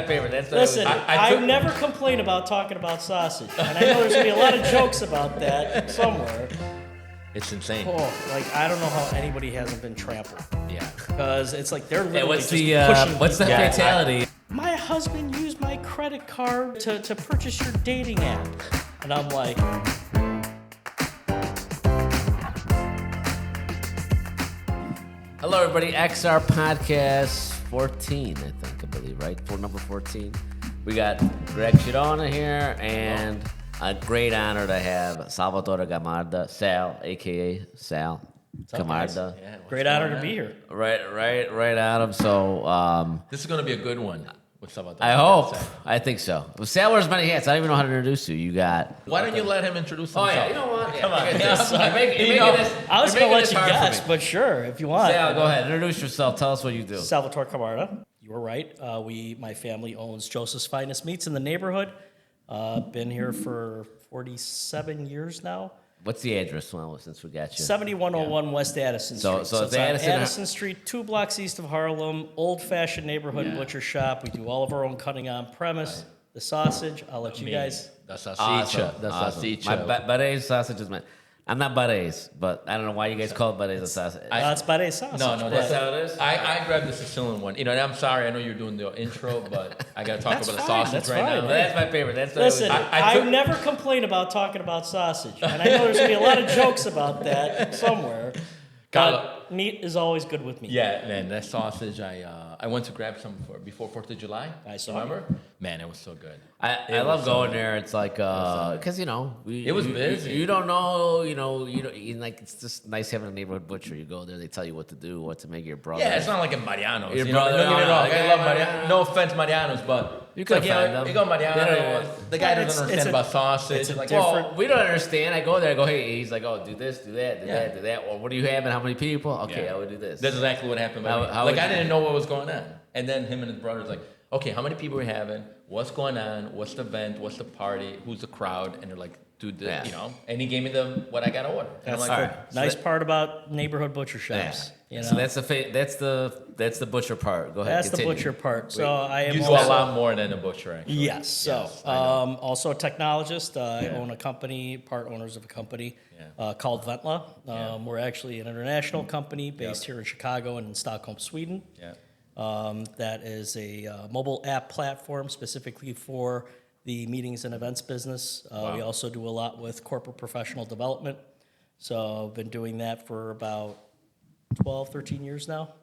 favorite. That's Listen, I never complain about talking about sausage, and I know there's gonna be a lot of jokes about that somewhere. It's insane. Oh, like I don't know how anybody hasn't been trampled. Yeah. Because it's like they're literally what's just the pushing. what's the people. fatality? My husband used my credit card to purchase your dating app, and I'm like. Hello, everybody. XR Podcast 14, I believe, right? For number 14. We got Greg Chirona here, and a great honor to have Salvatore Gamarda, Sal, a.k.a. Sal Gamarda. Yeah, Great honor to be here. Right, Adam. So, this is going to be a good one. With Salvatore. I hope. I think so. Well, Sal wears many hats. I don't even know how to introduce you. You got... Why don't you let him introduce himself? Oh, yeah. You know what? Yeah, Come on. I was going to let you guess, but sure, if you want. Sal, go ahead. Introduce yourself. Tell us what you do. Salvatore Camarda. You were right. My family owns Joseph's Finest Meats in the neighborhood. Been here for 47 years now. What's the address, well, since we got you? 7101 West Addison Street. So it's on Addison Street, 2 blocks east of Harlem, old-fashioned neighborhood butcher shop. We do all of our own cutting on premise. The sausage, I'll let you guys. The salsicha. Awesome. My Barret's sausage is my... I'm not Barret's, but I don't know why you guys call it Barret's sausage. It's Barret's sausage. No, that's how it is? I grabbed the Sicilian one. And I'm sorry, I know you're doing the intro, but I got to talk about the sausage that's right fine. now. That's my favorite. Listen, I never complain about talking about sausage, and I know there's going to be a lot of jokes about that somewhere, but meat is always good with me. Yeah, man, that sausage, I went to grab some before 4th of July. I saw. Remember? Man, it was so good. I love going there. It's like, because, it was busy. You don't know, like, it's just nice having a neighborhood butcher. You go there, they tell you what to do, what to make your brother. Yeah, it's not like in Mariano's. Your Don't brother- get me wrong. yeah, I love yeah, Mariano's. yeah. No offense, Mariano's, but You could find them. You go Mariano's, the guy doesn't understand about sausage. it's a Like, different- Well, we don't understand. I go there, I go, hey, he's like, oh, do this, do that, do that, do that. Or what do you have and how many people? Okay, I would do this. That's exactly what happened. How Like, would I you- didn't know what was going on. And then him and his brother's like, okay, how many people are we having? What's going on? What's the event? What's the party? Who's the crowd? And they're like, dude, And he gave me what I got to order. And I'm like, all right. Nice part about neighborhood butcher shops. Yeah. So that's the butcher part. Go ahead. That's continue. the butcher part. So I am you do a also, lot more than a butcher, actually. Yes. So also a technologist. I own a company, part owners of a company called Ventla. We're actually an international company based here in Chicago and in Stockholm, Sweden. Yeah. That is a mobile app platform specifically for the meetings and events business. We also do a lot with corporate professional development. So I've been doing that for about 12, 13 years now.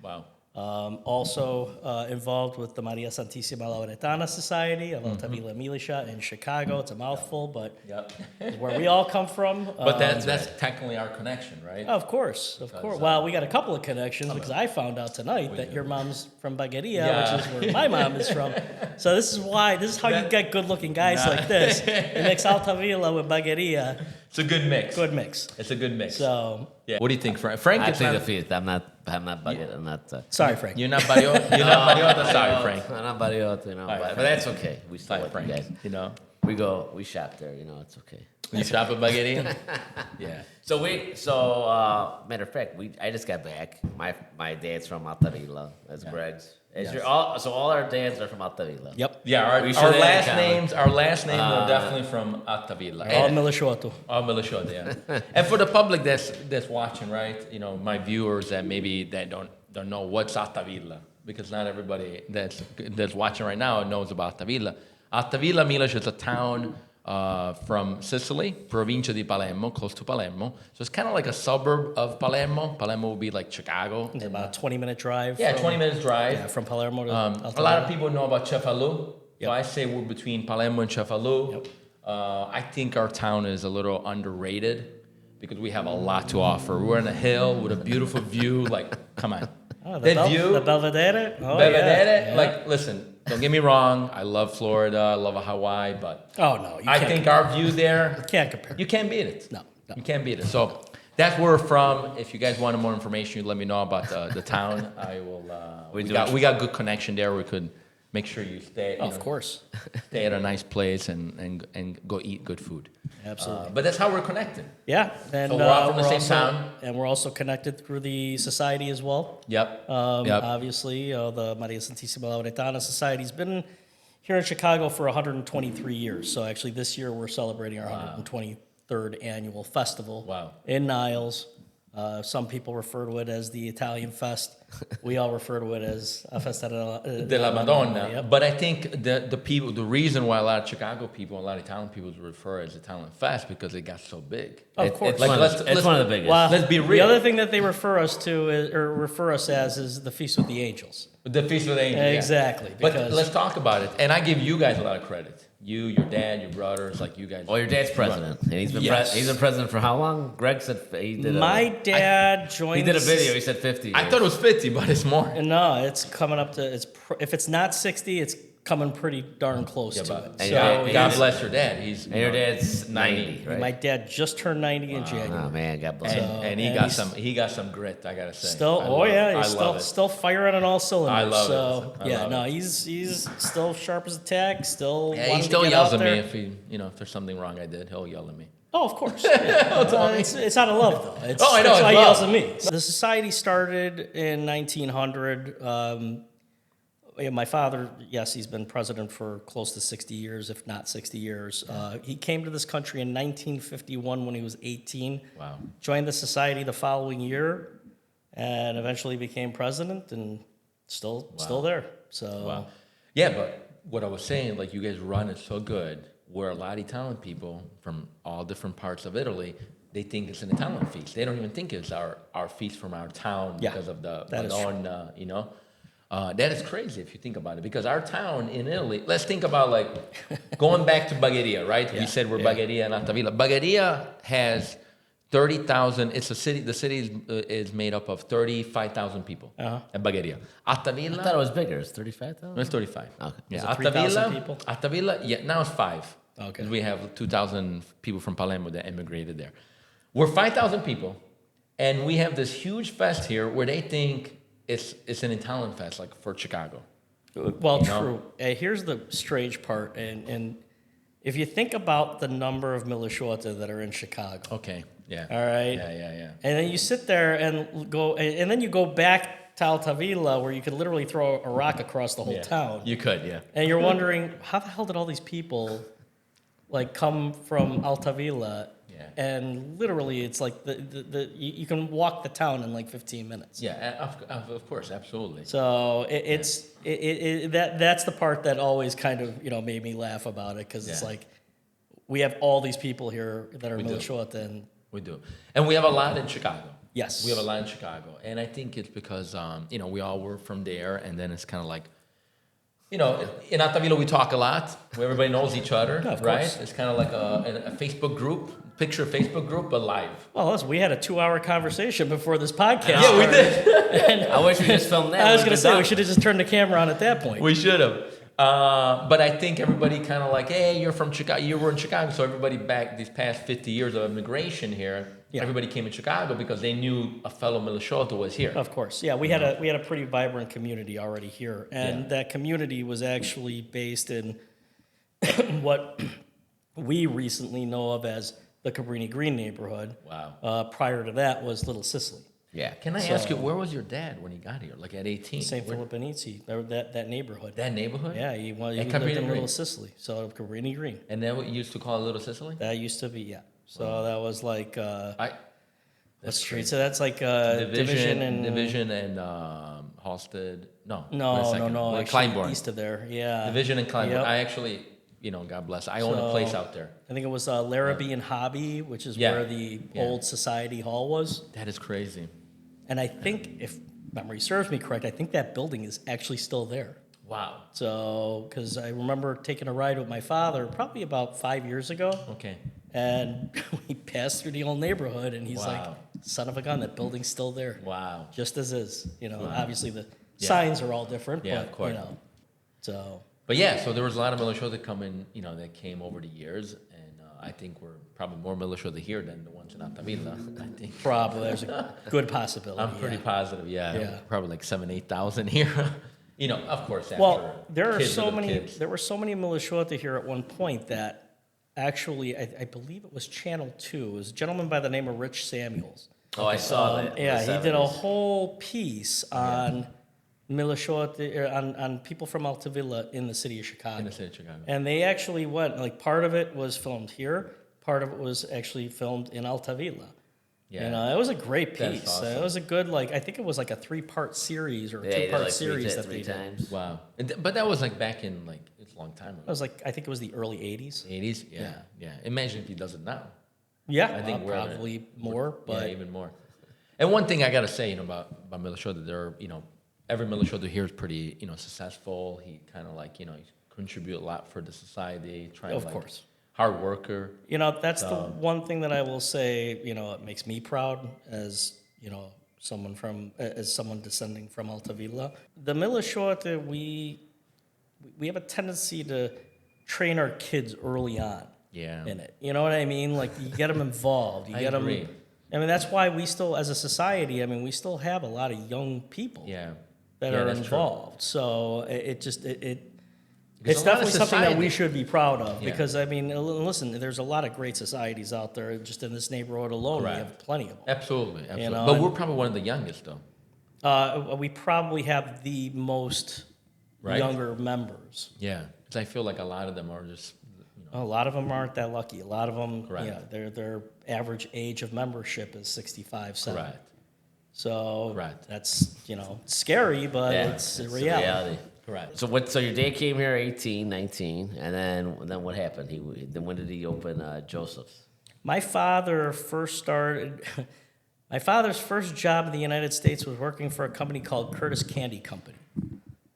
Wow. Also involved with the Maria Santissima Lauretana Society of Altavilla Militia in Chicago. It's a mouthful, but it's where we all come from. But that's technically our connection, right? Of course. Well, we got a couple of connections because I found out tonight that your mom's from Bagheria, which is where my mom is from. So this is how you get good-looking guys like this. You mix Altavilla with Bagheria. It's a good mix. Good mix. It's a good mix. So What do you think, Frank? Frank I is plead not... the fifth. I'm not Baguette. I'm not... sorry, Frank. You're not Barriota? You're not Barriota? Sorry, Frank. I'm not Barriota, but that's okay. We still like Frank. you guys. We shop there, it's okay. You shop at Bagheria? Yeah. So matter of fact, I just got back. My dad's from Altavilla. That's Greg's. So all our dads are from Altavilla. Yep. Yeah, our last name are definitely from Altavilla. All Milisciotto. All Milisciotto, yeah. And for the public that's watching, right? My viewers that don't know what's Altavilla, because not everybody that's watching right now knows about Altavilla. Altavilla Milish is a town from Sicily, Provincia di Palermo, close to Palermo. So it's kind of like a suburb of Palermo. Palermo would be like Chicago. It's about a 20-minute drive. Yeah, 20 minutes drive. Yeah, from Palermo to a lot of people know about Cefalù. Yep. So I say we're between Palermo and Cefalù. Yep. I think our town is a little underrated because we have a lot to offer. We're on a hill with a beautiful view. Like, come on. That view. The Belvedere. Oh, Belvedere. Yeah. Like, listen. Don't get me wrong. I love Florida. I love Hawaii, but I think our view there. You can't compare. You can't beat it. No. You can't beat it. So that's where we're from. If you guys wanted more information, you let me know about the town. I will. We got good connection there. We could make sure you stay. Of course. Stay at a nice place and go eat good food. Absolutely. But that's how we're connected. Yeah, and So we're all from the same also, town. and we're also connected through the society as well. Yep. Obviously, the Maria Santissima Lauretana Society's been here in Chicago for 123 years. So actually, this year we're celebrating our 123rd annual festival. Wow. In Niles. Some people refer to it as the Italian Fest. We all refer to it as a Festa della Madonna. Yep. But I think the people, the reason why a lot of Chicago people, a lot of Italian people refer as Italian Fest because it got so big. Of course. It's one of the biggest. Well, Let's be the real. other thing that they refer us to or refer us as is the Feast with the Angels. The Feast of the Angels. yeah. Exactly. But Because let's talk about it. And I give you guys a lot of credit. You, your dad, your brothers, like you guys. Well, your dad's president, and he's been Yes. he's been president for how long? Greg said he did. my dad joined. He did a the video. He said 50. I thought it was 50, but it's more. No, it's coming up to if it's not 60, it's coming pretty darn close to it. And So God bless your dad. He's And your dad's 90, right? my dad just turned 90 in January. Oh man, God bless and, him. and and he got some grit. I gotta say. Still, I love it. I he's love it. still firing on all cylinders. I love it. so, I yeah, love no, it. he's still sharp as a tack. Still, Yeah, wanting he to still get yells out at me there. if there's something wrong I did. He'll yell at me. Oh, of course. Yeah. It's out of love, though. It's, Oh, I know, That's it's why he love. yells at me. The society started in 1900. Yeah, my father, yes, he's been president for close to 60 years, if not 60 years. He came to this country in 1951 when he was 18. Wow. Joined the society the following year, and eventually became president, and still there. So, Wow. Yeah, but what I was saying, like you guys run it so good, where a lot of Italian people from all different parts of Italy, they think it's an Italian feast. They don't even think it's our feast from our town Yeah, because of the that is true. Madonna, you know. That is crazy if you think about it, because our town in Italy, let's think about like going back to Bagheria, right? We said we're Bagheria and Altavilla. Bagheria has 30,000, it's a city, the city is made up of 35,000 people at Bagheria. Altavilla, I thought it was bigger. It's 35,000. it's 35. Okay. Yeah, Is it 3,000 people? Altavilla, yeah, now it's 5. Okay. We have 2,000 people from Palermo that immigrated there. We're 5,000 people, and we have this huge fest here where they think it's an Italian fest, like for Chicago. well, You know? true. Here's the strange part, and if you think about the number of Milisciota that are in Chicago, Okay, yeah. all right, Yeah. and then you sit there and go, and then you go back to Altavilla where you could literally throw a rock across the whole town, You could, yeah. and you're wondering how the hell did all these people like come from Altavilla? Yeah. And literally, it's like you can walk the town in like 15 minutes. Yeah, of course, absolutely. So that's the part that always kind of made me laugh about it, because it's Yeah. like we have all these people here that are We do. Milisciota, and We do. And we have a lot in Chicago. yes, We have a lot in Chicago. And I think it's because, we all were from there, and then it's kind of like, in Altavilla we talk a lot, where everybody knows each other, of right? course. It's kind of like a Facebook group, picture Facebook group, but live. well, listen, we had a 2-hour conversation before this podcast. Yeah, we started. did. I wish we just filmed that. I was Would've going to been say we done. should have just turned the camera on at that point. We should have. But I think everybody kind of like, hey, you're from Chicago. You were in Chicago. So everybody back these past 50 years of immigration here, everybody came in Chicago because they knew a fellow Milisciota was here. Of course, yeah. We had a pretty vibrant community already here, and Yeah. that community was actually based in what we recently know of as the Cabrini Green neighborhood. Wow. Prior to that was Little Sicily, Yeah. Can I ask you, where was your dad when he got here? Like at 18? St. Philip and Inizi, that neighborhood. That neighborhood? Yeah, he lived At in Cabrini Little Green? Sicily, so Cabrini Green. And then we used to call it Little Sicily? That used to be, yeah. So that was like I what street? So that's like Division and Halsted. No. wait a no, second. Like actually Kleinborn. east of there, yeah. Division and Kleinborn. Yep. I actually, God bless. I own a place out there. I think it was Larrabee and Hobby, which is Yeah. where the Yeah. old Society Hall was. That is crazy. And I think, if memory serves me correct, I think that building is actually still there. Wow. So, because I remember taking a ride with my father probably about 5 years ago, Okay. and we passed through the old neighborhood, and he's like, Wow. son of a gun, that building's still there. Wow. Just as is. Obviously the Yeah. signs are all different, Yeah, but, of course. so. But yeah, so there was a lot of Milisciota that come in, that came over the years, and I think we're probably more Milisciota here than the ones in Altavilla. I think. Probably, there's a good possibility. I'm pretty positive. Yeah. Yeah. Probably like 7,000, 8,000 here. Of course, after Well, there kids were kids. so many Milishota here at one point that actually, I believe it was Channel 2. It was a gentleman by the name of Rich Samuels. Oh, I saw that. in Yeah, the he did a 70s. whole piece on Milishota, on people from Altavilla in the city of Chicago. In the city of Chicago. And they actually went, like, part of it was filmed here, part of it was actually filmed in Altavilla. Yeah. It was a great That's piece. awesome. It was a good, I think it was like a 3-part series or a Yeah, he did 2-part like series that three they did. times. Wow. But that was like back in it's a long time It ago. was like, I think it was the early 80s. 80s? Yeah. Imagine if he does it now. Yeah, I think we're at probably more, but even more. And one thing I gotta say, about Milishota, every Milishota here is pretty, successful. He kind of he contribute a lot for the society. Of course. Hard worker. That's the one thing that I will say, it makes me proud as, someone descending from Altavilla. The Milishota, we have a tendency to train our kids early on Yeah. in it. You know what I mean? Like, you get them involved. You I get agree. them. I mean, that's why we still, as a society, we still have a lot of young people Yeah. that Yeah, are that's true. involved. So it's Because definitely a lot of something that we society- should be proud of. Yeah. Because, listen, there's a lot of great societies out there. Just in this neighborhood alone, we Correct. have plenty of them. Absolutely. know, But and- we're probably one of the youngest, though. We probably have the most Right? younger members. Yeah. Because I feel like a lot of them are just, A lot of them aren't that lucky. A lot of them, Correct. their average age of membership is 65, 70. Correct. So Correct. that's, scary, but Yeah, it's a the reality. Correct. So your dad came here 18, 19, and then what happened? Then when did he open Joseph's? My father first started, my father's first job in the United States was working for a company called Curtis Candy Company.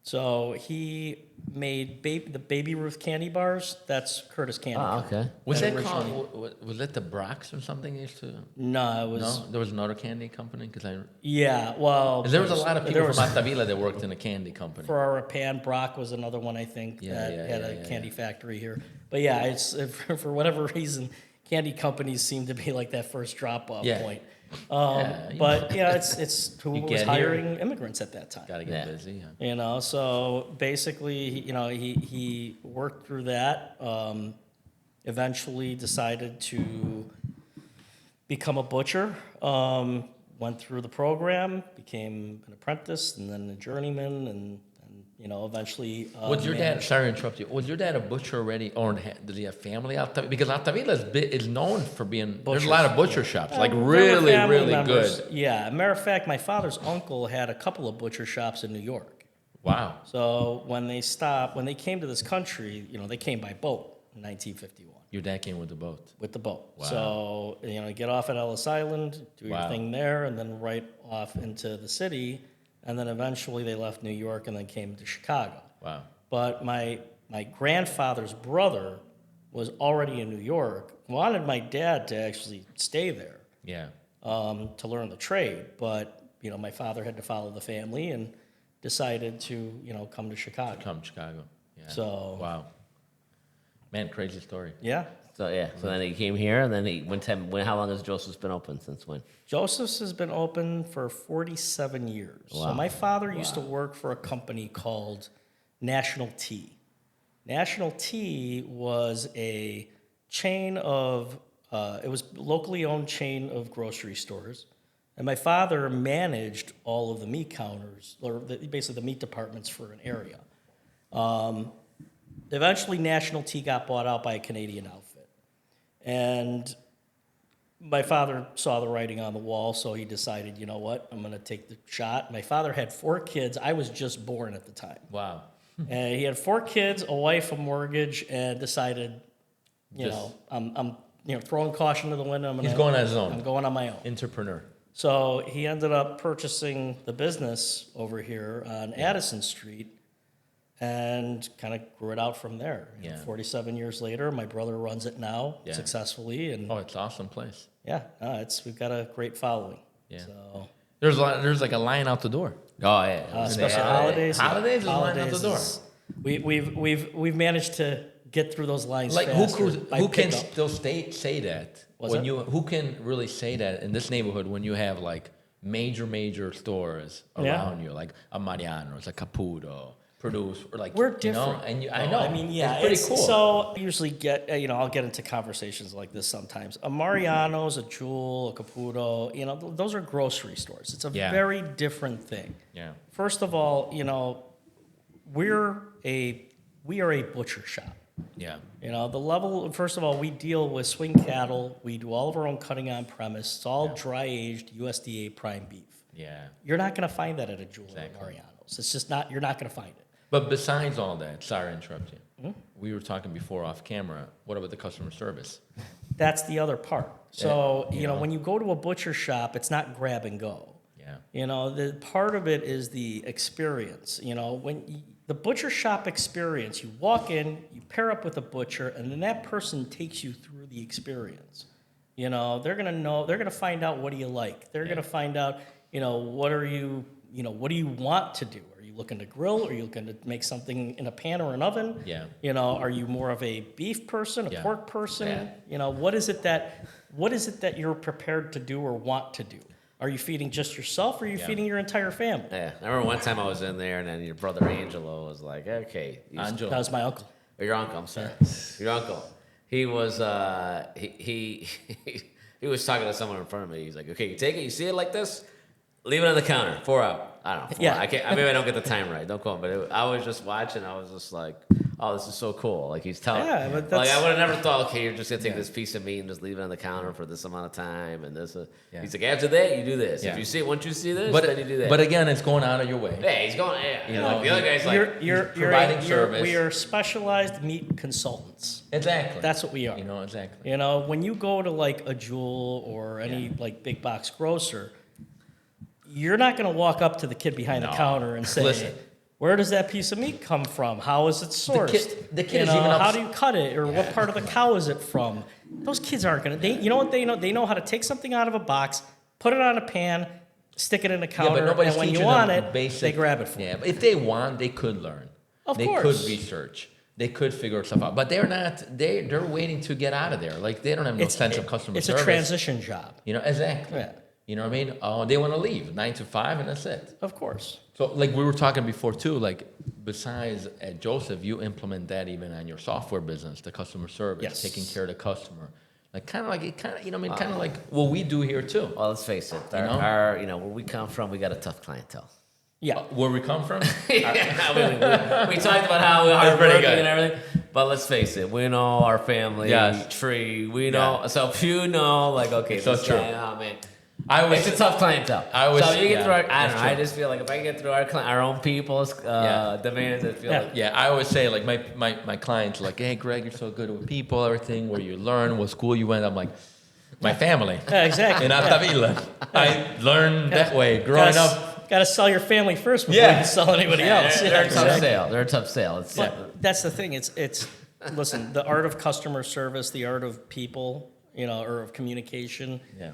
So he made the Baby Ruth candy bars. That's Curtis Candy Oh, Company. okay. Was That that originally- called, was it the Brox or something used to? No, it was, No? There was another candy company? Because yeah, well. there was a lot of people there from was- Altavilla that worked in a candy company. Ferrara Pan Brock was another one, I think, Yeah, that yeah, had yeah, a yeah, candy factory here. But yeah, it's for whatever reason, candy companies seem to be like that first drop-off Yeah. point. Yeah, you But it's who You was get here. hiring immigrants at that time. Gotta get Yeah. busy. Yeah. So basically, he worked through that. Eventually, decided to become a butcher. Went through the program, became an apprentice, and then a journeyman, and eventually. Was your dad? managed- Sorry to interrupt you. Was your dad a butcher already, or does he have family out there? Because Altavilla is known for being. There's a lot of butcher shops, like There were really, family really members. good. Yeah, matter of fact, my father's uncle had a couple of butcher shops in New York. Wow. So when they came to this country, they came by boat in 1951 Your dad came with the boat. with the boat. Wow. So get off at Ellis Island, do your Wow. thing there, and then right off into the city, and then eventually they left New York and then came to Chicago. Wow. But my grandfather's brother was already in New York, wanted my dad to actually stay there Yeah. to learn the trade. But, my father had to follow the family and decided to, come to Chicago. Come to Chicago. Yeah. So- Wow. Man, crazy story. Yeah. So then he came here, and then how long has Joseph's been open since when? Joseph's has been open for 47 years. So Wow. my father used to work for a company called National Tea. National Tea was a chain of, it was locally owned chain of grocery stores. And my father managed all of the meat counters, or basically the meat departments for an area. Eventually, National Tea got bought out by a Canadian outfit. And my father saw the writing on the wall, so he decided, you know what, I'm going to take the shot. My father had 4 kids. I was just born at the time. Wow. And he had 4 kids, a wife, a mortgage, and decided, I'm throwing caution to the wind. He's going on his I'm own. going on my own. Entrepreneur. So he ended up purchasing the business over here on Addison Street and kind of grew it out from there. Yeah. 47 years later, my brother runs it now Yeah. successfully, and Oh, it's an awesome place. we've got a great following. Yeah. So There's like a line out the door. Oh yeah. especially Yeah. holidays. Holidays is a line out the door. We've managed to get through those lines. Like faster by who can pickup. still say that What's when that? who can really say that in this neighborhood when you have like major stores around you, like a Mariano's, a Caputo, Produce, or like We're different. I know. I mean, yeah, it's pretty cool. So I usually get, I'll get into conversations like this sometimes. A Mariano's, a Jewel, a Caputo, those are grocery stores. It's a very different thing. Yeah. First of all, we are a butcher shop. Yeah. The level, first of all, we deal with swing cattle. We do all of our own cutting on premise. It's all dry aged USDA prime beef. Yeah. You're not going to find that at a Jewel Exactly. or Mariano's. It's just not, you're not going to find it. But besides all that, sorry to interrupt you. We were talking before off camera. What about the customer service? That's the other part. So, you know. when you go to a butcher shop, it's not grab and go. Yeah. The part of it is the experience. The butcher shop experience, you walk in, you pair up with a butcher, and then that person takes you through the experience. They're going to know, they're going to find out what do you like. They're going to find out, what do you want to do? Are you looking to grill? Are you looking to make something in a pan or an oven? Yeah. Are you more of a beef person, a pork person? Yeah. What is it that you're prepared to do or want to do? Are you feeding just yourself, or are you feeding your entire family? Yeah, I remember one time I was in there, and then your brother Angelo was like, "Okay, Angelo. That was my uncle. Or your uncle, I'm sorry. Your uncle. He was he was talking to someone in front of me. He's like, okay, you take it, you see it like this, leave it on the counter, 4 out. I don't know, 4 Yeah. out. I can't. I mean, I don't get the time right. Don't quote me, but I was just watching. I was just like, oh, this is so cool. Like he's telling. Yeah, but like that's- I would have never thought, okay, you're just gonna take this piece of meat and just leave it on the counter for this amount of time, and this. Yeah. He's like, after that, you do this. Yeah. If you see, once you see this, But then you do that. But again, it's going out of your way. yeah, he's going. Yeah, You know, the other guy's like, You're providing service. We are specialized meat consultants. Exactly. That's what we are. Exactly. When you go to like a Jewel or any like big box grocer, you're not going to walk up to the kid behind the counter and say, Listen. where does that piece of meat come from? How is it sourced? The kid is even how do you cut it, or what part of the cow is it from? Those kids aren't going to. You know what they know? They know how to take something out of a box, put it on a pan, stick it in a counter, but nobody's and when you teaching want them it, basic, they grab it from you. Yeah, but if they want, they could learn. Of they course. could research. They could figure stuff out. But they're not. They're waiting to get out of there. Like they don't have no sense of customer It's service. a transition job. Exactly. Yeah. You know what I mean? Oh, they want to leave 9 to 5, and that's it. Of course. So, like we were talking before too, like besides at Joseph, you implement that even on your software business, the customer service, Yes. taking care of the customer, like kind of like what we do here too. well, let's face it. You know? Our where we come from, we got a tough clientele. Yeah. Where we come from? we talked about how we're That's pretty hardworking good. and everything, but let's face it, we know our family Yes. tree. We know, so if you know, like, okay, So this true. guy, oh man, It's it's a tough clientele. I so you get through our, I that's don't know. I true. just feel like if I get through our own people's demands, I feel like Yeah, I always say like my clients are like, hey Greg, you're so good with people, everything, where you learn, what school you went. I'm like, my family. Yeah, exactly. In Altavilla. I learned that way growing up. Got to sell your family first before Yeah. you sell anybody else. they're a tough sale. They're a tough sale. It's But that's the thing. It's listen, the art of customer service, the art of people, or of communication. Yeah.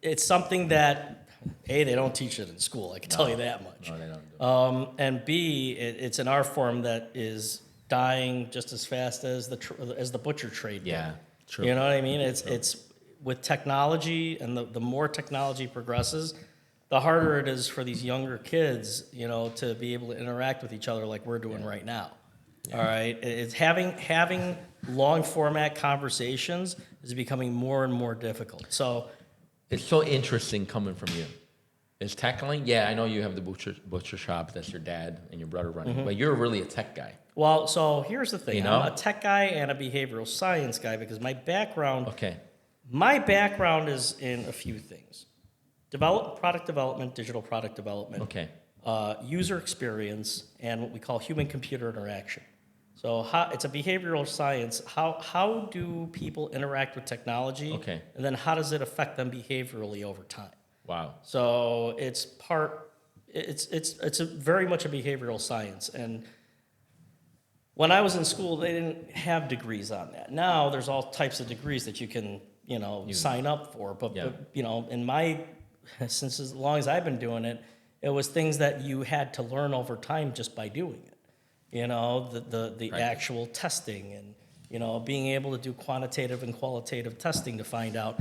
It's something that A, they don't teach it in school. I can tell you that much. No, they don't do it. And B, it's an art form that is dying just as fast as the butcher trade. Yeah, true. You know what I mean? It's with technology, and the more technology progresses, the harder it is for these younger kids, to be able to interact with each other like we're doing right now. All right, it's having long format conversations is becoming more and more difficult. So It's so interesting coming from you. Is tackling? Yeah, I know you have the butcher shop. That's your dad and your brother running, but you're really a tech guy. Well, so here's the thing. You know? I'm a tech guy and a behavioral science guy because my background is in a few things. Product development, digital product development, Okay. user experience, and what we call human-computer interaction. So it's a behavioral science. How do people interact with technology? Okay. And then how does it affect them behaviorally over time? Wow. So it's very much a behavioral science. And when I was in school, they didn't have degrees on that. Now there's all types of degrees that you can, sign up for. But since as long as I've been doing it, it was things that you had to learn over time just by doing it. The Right. actual testing and, being able to do quantitative and qualitative testing to find out,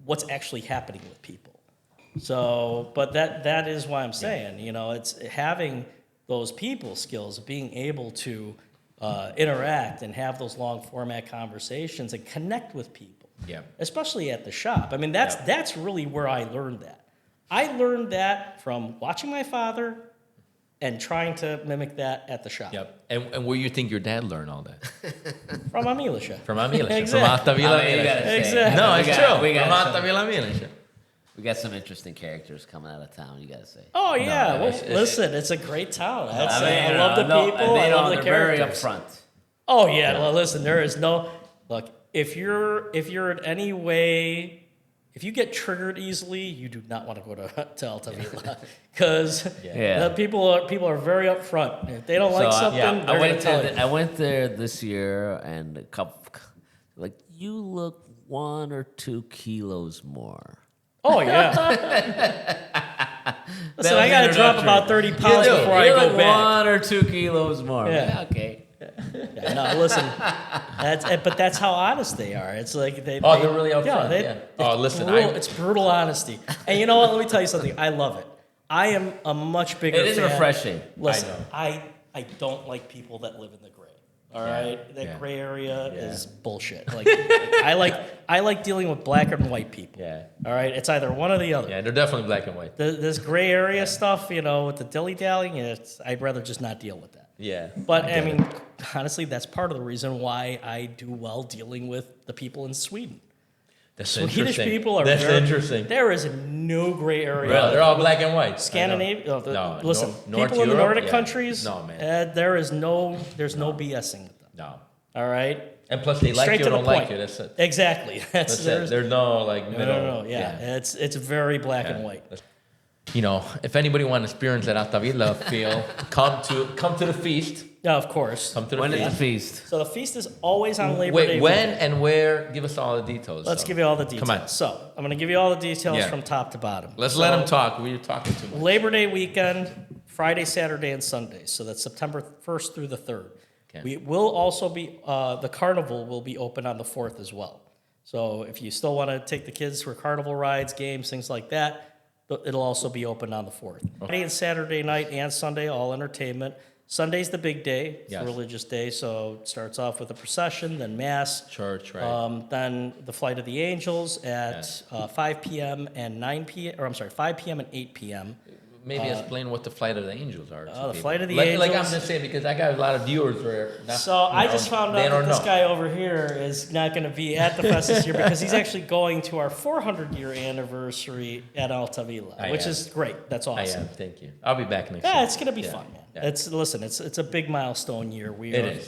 what's actually happening with people. So, but that is why I'm saying, it's having those people skills, being able to interact and have those long format conversations and connect with people. Yeah. Especially at the shop. I mean, that's really where I learned that. I learned that from watching my father and trying to mimic that at the shop. Yep. And where you think your dad learned all that? From Amilisha. From Amilisha. Exactly. From Altavilla I mean, you gotta Amilisha. say, Exactly. No, we it's got- true. we got From some- Altavilla Amilisha. We got some interesting characters coming out of town, you gotta say. Oh yeah, No, well, it's- listen, it's a great town. I you love the know, people. They I love the they're very characters. upfront. Oh yeah, well listen, there is no look. If you're in any way, if you get triggered easily, you do not want to go to Altavilla because Yeah. people are very upfront. If they don't like something, I they're going to went tell there. you. I went there this year, and a couple, like, you look 1 or 2 kilos more. Oh yeah. Listen, I got to drop about 30 pounds You before I look go back. 1 or 2 kilos more. Yeah. Okay. Yeah, no, listen, but that's how honest they are. It's like they're really upfront, yeah. Oh, It's listen, brutal, it's brutal honesty. And you know what? Let me tell you something. I love it. I am a much bigger It is fan. refreshing. Listen, I know. I don't like people that live in the gray. All right, that yeah. gray area is bullshit. Like I like dealing with black and white people. Yeah. All right, it's either one or the other. Yeah, they're definitely black and white. This gray area stuff, with the dilly-dallying, I'd rather just not deal with that. Yeah. But I get mean, it. honestly, that's part of the reason why I do well dealing with the people in Sweden. That's Swedish interesting. people are That's very, interesting. There is no gray area. Well, they're all black and white. Scandinavia. No, listen, North people in the Europe, Nordic yeah. countries. No, man. There's no BSing with them. No. All right. And plus, they like Straight you to or the don't like point. you. That's it. Exactly. That's it. There's no like middle. No. Yeah. It's very black and white. If anybody wants to experience that Altavilla feel, come to the feast. Yeah, of course. Come to the When is feast. the feast? So the feast is always on Labor Day. Wait, when weekend. and where? Give us all the details. Let's so. give you all the details. Come on. So I'm going to give you all the details Yeah. from top to bottom. Let's So, let them talk. We're talking too much. Labor Day weekend, Friday, Saturday, and Sunday. So that's September 1st through the 3rd. Okay. We will also be, the carnival will be open on the 4th as well. So if you still want to take the kids for carnival rides, games, things like that, it'll also be open on the 4th. Friday and Saturday night and Sunday, all entertainment. Sunday's the big day. It's Yes. a religious day, so it starts off with a procession, then mass. Church, right? Then the Flight of the Angels at 5 p.m. and 9 p.m. Or I'm sorry, 5 p.m. and 8 p.m. Maybe explain what the Flight of the Angels are. to the people. Flight of the Like I'm Angels. just saying because I got a lot of viewers where. So I just found they out that don't this know. guy over here is not going to be at the fest this year because he's actually going to our 400-year anniversary at Altavilla, I which am. is great. That's I awesome. am. Thank you. I'll be back next Yeah, year. it's going to be Yeah, fun, man. yeah. It's a big milestone year.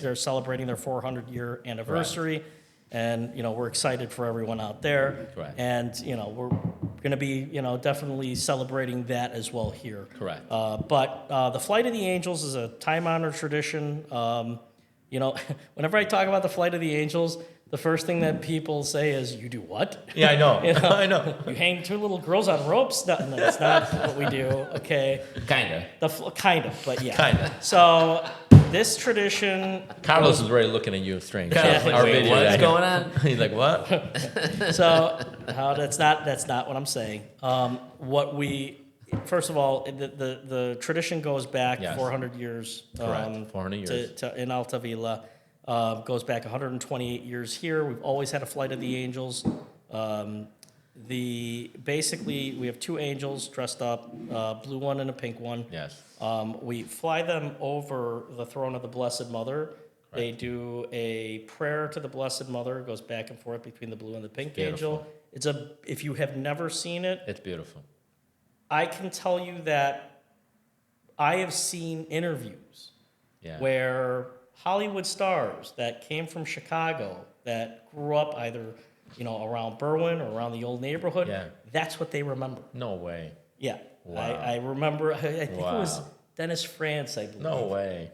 They're celebrating their 400-year anniversary, and we're excited for everyone out there. Correct. And we're going to be definitely celebrating that as well here. Correct. But the Flight of the Angels is a time-honored tradition. Whenever I talk about the Flight of the Angels, the first thing that people say is, "You do what?" Yeah, I know. I know. You hang two little girls on ropes? No, that's not what we do. Okay. Kinda. Kind of, but yeah. Kinda. So this tradition. Carlos is already looking at you strange. Carlos, like, Our wait, video, what's yeah. going on? He's like, what? So that's not what I'm saying. First of all, the tradition goes back Yes. 400 years. Correct. 400 years. In Altavilla. Goes back 128 years here. We've always had a Flight of the Angels. Basically we have two angels dressed up, blue one and a pink one. Yes. We fly them over the throne of the Blessed Mother. Right. They do a prayer to the Blessed Mother. It goes back and forth between the blue and the pink angel. If you have never seen it, It's beautiful. I can tell you that I have seen interviews where Hollywood stars that came from Chicago that grew up either around Berwyn or around the old neighborhood. Yeah. That's what they remember. No way. Yeah. Wow. I remember. I think Wow. it was Dennis France. I believe. No way.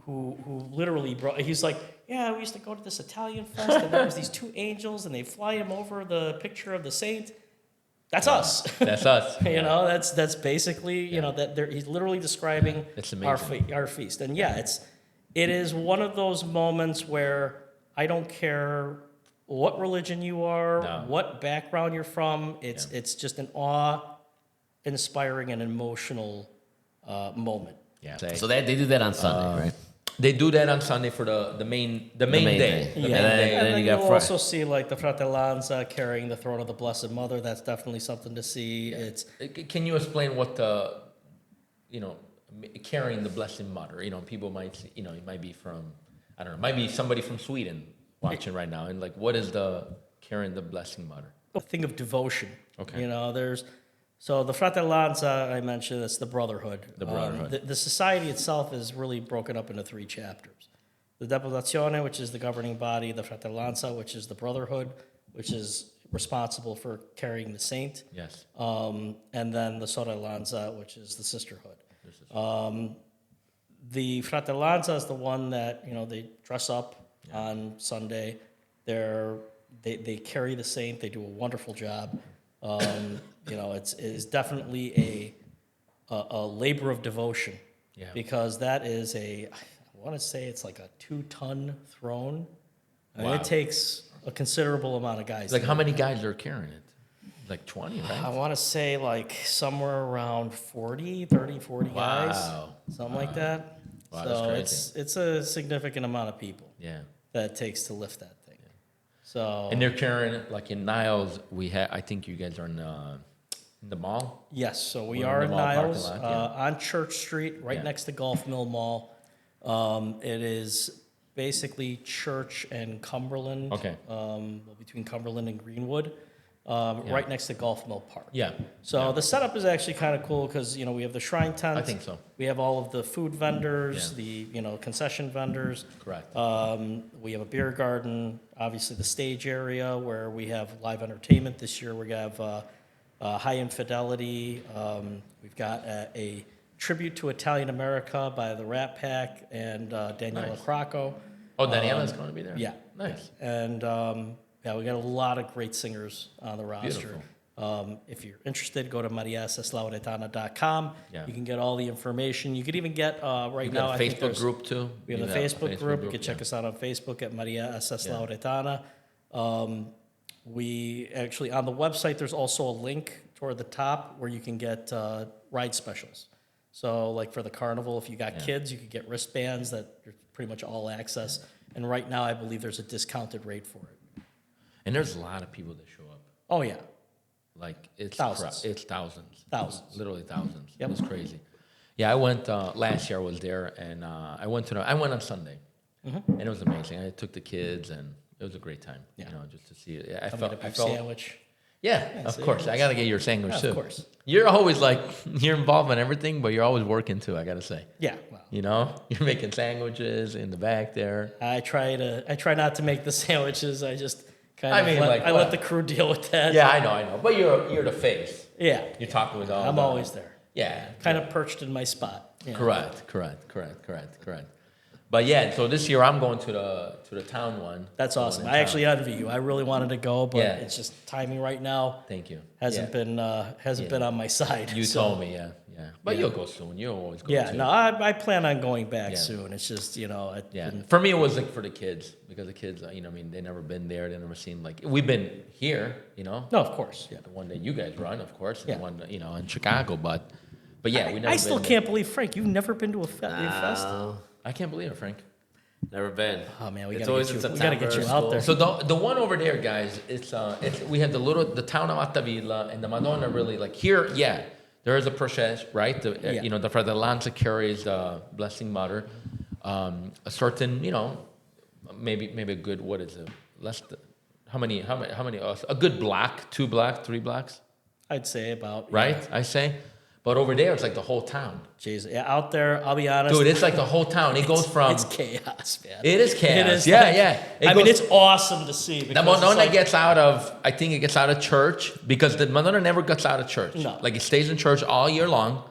Who literally brought. He's like, yeah, we used to go to this Italian fest, and there was these two angels, and they fly him over the picture of the saint. That's us. That's us. That's basically he's literally describing It's amazing. our feast, and it is one of those moments where I don't care what religion you are, No. what background you're from. It's just an awe-inspiring and emotional moment. Yeah. So they do that on Sunday, right? They do that on Sunday for the main day. main day. The Yeah. main And then- day. and And then you got you'll Fri- also see like the Fratellanza carrying the throne of the Blessed Mother. That's definitely something to see. It's Can you explain what the, carrying the Blessed Mother? People might, it might be from, I don't know, might be somebody from Sweden watching right now, and like, what is the carrying the Blessed Mother? a thing of devotion. Okay. So the Fratellanza, I mentioned, it's the brotherhood. The brotherhood. The society itself is really broken up into 3 chapters. The Deputazione, which is the governing body, the Fratellanza, which is the brotherhood, which is responsible for carrying the saint, Yes. and then the Sorellanza, which is the sisterhood. The Fratellanza is the one that, they dress up on Sunday. They carry the saint. They do a wonderful job. It is definitely a labor of devotion, Yeah. because that is I want to say it's like a 2-ton throne. I mean, Wow. it takes a considerable amount of guys. Like, to how do many that. guys are carrying it? Like 20, I right? want to say like somewhere around 40 guys, Wow. something like that. Wow, that's So crazy. it's a significant amount of people Yeah. that it takes to lift that thing. So And they're carrying it, like in Niles, I think you guys are in the mall? yes, so we We're in are the in mall parking Niles, lot, on Church Street, right Yeah. next to Golf Mill Mall. It is basically Church and Cumberland. Okay. Between Cumberland and Greenwood, right next to Golf Mill Park. Yeah. So the setup is actually kind of cool because, we have the shrine tent. I think so. We have all of the food vendors, Yeah. the, concession vendors. Correct. We have a beer garden, obviously the stage area where we have live entertainment. This year we have High Infidelity. We've got a tribute to Italian America by the Rat Pack and Daniela Nice. Crocco. Oh, Daniela's going to be there? Yeah. Nice. And we got a lot of great singers on the roster. Beautiful. If you're interested, go to mariasaslauretana.com. Yeah. You can get all the information. You could even get right You now. got I a think Facebook there's- group too? We have You the got a Facebook group. You can check yeah. us out on Facebook at Maria SS Lauretana. We actually, on the website, there's also a link toward the top where you can get ride specials. So like for the carnival, if you got kids, you could get wristbands that are pretty much all access. And right now, I believe there's a discounted rate for it. And there's a lot of people that show up. Oh, yeah. Like, it's Thousands. It's thousands. Thousands. Literally thousands. Yep. It's crazy. Yeah, I went last year. I was there, and I went on Sunday, and it was amazing. I took the kids, and it was a great time. Yeah. Just to see it. Yeah, I Come get a felt. beef sandwich. Yeah, of course. I gotta get your sandwich Yeah, of too. course. You're always like you're involved in everything, but you're always working too. I gotta say. Yeah, well, You're making sandwiches in the back there. I try not to make the sandwiches. I just kind I of mean, let what? the crew deal with that. Yeah, I know. But you're the face. Yeah. You're talking with all. I'm the- always there. Yeah. Kind of perched in my spot. you know. Correct. But yeah, so this year I'm going to the town one. That's Going awesome. in I town. actually envy you. I really wanted to go, but Yeah. it's just timing right now Thank you. hasn't Yeah. been on my side. You so- told me, yeah. But Yeah. you'll go soon. You'll always go. Yeah, too. no, I plan on going back Yeah. soon. It's just Yeah. been- For me, it was like for the kids because the kids, they never been there. They never seen like we've been here, no, of course. Yeah. the one that you guys run, of course, and Yeah. the one in Chicago. But yeah, we never. I still been can't believe, Frank, you've never been to a fest. There. I can't believe it, Frank. Never been. Oh man, we It's gotta always get in you. We gotta get you September, out there. So the one over there, guys, it's we have the town of Altavilla and the Madonna. Really, like here, yeah, there is a procession, right? Yeah. The Fratellanza carries the Blessing Mother. A certain, maybe a good, what is it? How many? A good block, 2 blocks, 3 blocks, I'd say about right? I say, but over there it's like the whole town, Jeez, yeah, out there. I'll be honest, dude. It's like the whole town. It goes from. it's chaos, man. It is chaos. It is Yeah, like- yeah. It I mean, goes- it's awesome to see. The because it's Madonna like- gets out of, I think it gets out of church because the Madonna never gets out of church. No. Like it stays in church all year long,